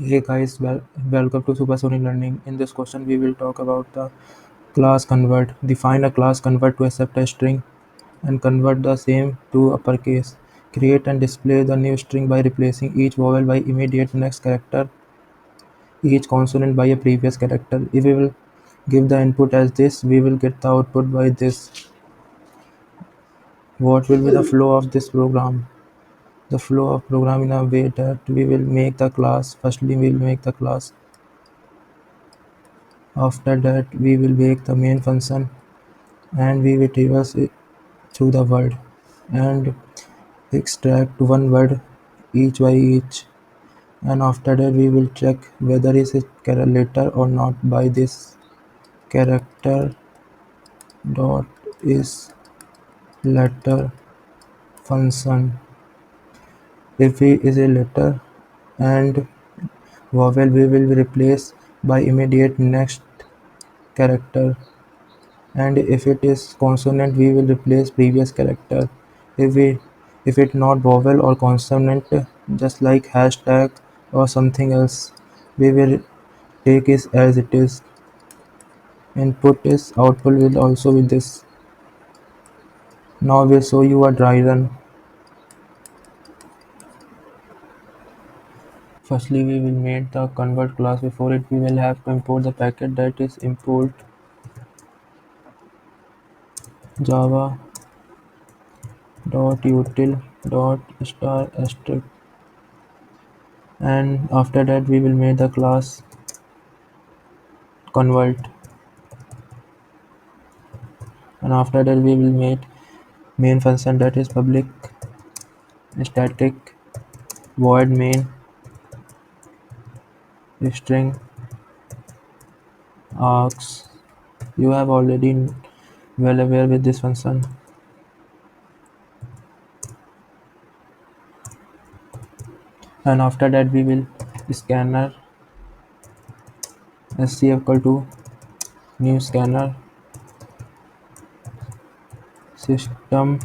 Hey guys, welcome to Supersonic Learning. In this question, we will talk about the class convert. Define a class convert to accept a string and convert the same to uppercase. Create and display the new string by replacing each vowel by immediate next character, each consonant by a previous character. If we will give the input as this, we will get the output by this. What will be the flow of this program? The flow of program in a way that we will make the class. Firstly, we will make the class. After that, we will make the main function and we will traverse it through the word and extract one word each by each, and after that we will check whether is it letter or not by this character dot is letter function. If it is a letter and vowel, we will replace by immediate next character, and if it is consonant we will replace previous character. If it not vowel or consonant, just like hashtag or something else, we will take it as it is. Input is output will also be this. Now we'll show you a dry run. Firstly, we will make the convert class. Before it, we will have to import the packet, that is import java dot util dot star asterisk, and after that we will make the class convert, and after that we will make main function, that is public static void main string args. You have already well aware with this function, and after that we will scanner sc equal to new scanner system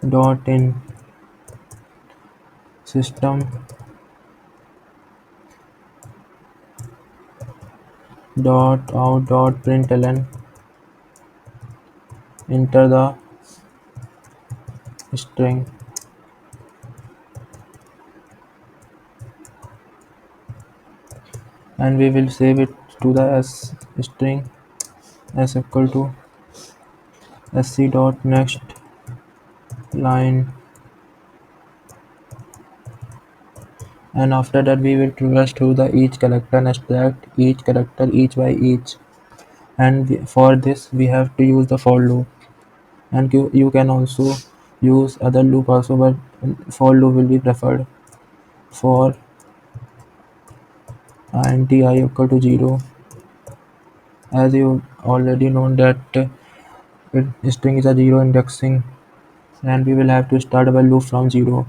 dot in system dot out dot println, enter the string, and we will save it to the s string s equal to sc dot next line, and after that we will traverse through the each character and extract each character each by each, and for this we have to use the for loop, and you can also use other loop also, but for loop will be preferred. For int I equal to 0, as you already know that string is a zero indexing, and we will have to start our loop from 0.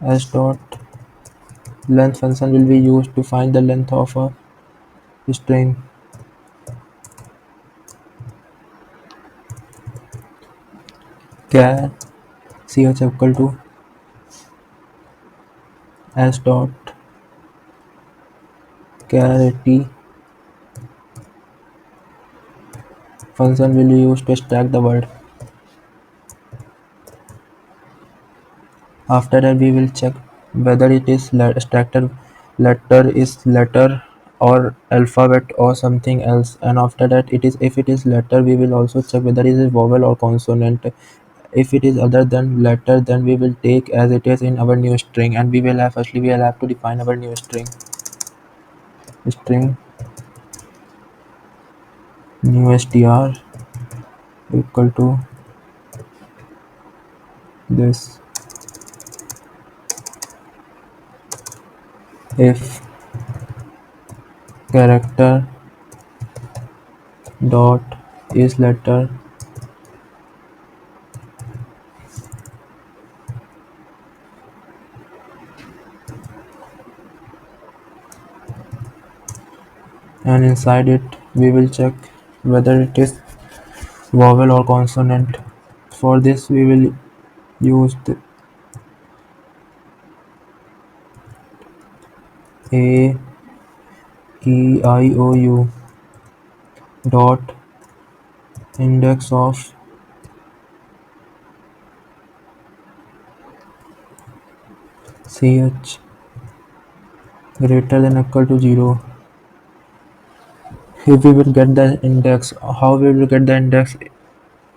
S dot length function will be used to find the length of a string. Char ch equal to s dot charAt function will be used to extract the word. After that we will check whether it is extracted letter is letter or alphabet or something else, and after that it is, if it is letter we will also check whether it is vowel or consonant. If it is other than letter, then we will take as it is in our new string, and we will have, firstly we will have to define our new string new str equal to this. If character dot is letter, and inside it we will check whether it is vowel or consonant. For this we will use A E I O U dot index of ch greater than or equal to 0. If we will get the index, how we will get the index?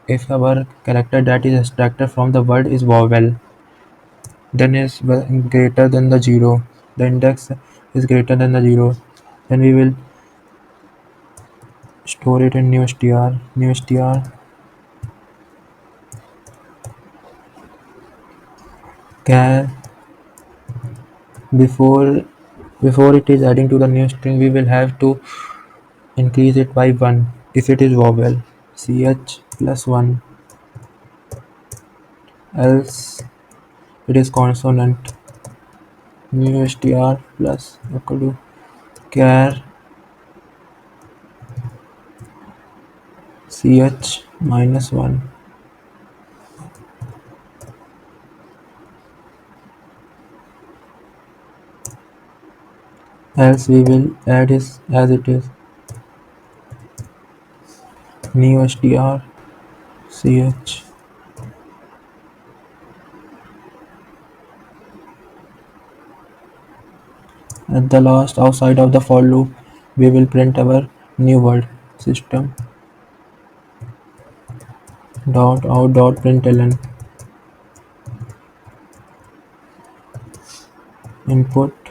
If our character that is extracted from the word is vowel, then is greater than the 0. The index is greater than the 0. Then we will store it in new str. New str char. Before it is adding to the new string, we will have to increase it by 1 if it is vowel. Ch plus 1, else it is consonant. New str plus equal to char ch minus 1, else we will add is as it is. New str ch. At the last, outside of the for loop, we will print our new word. System dot out dot println input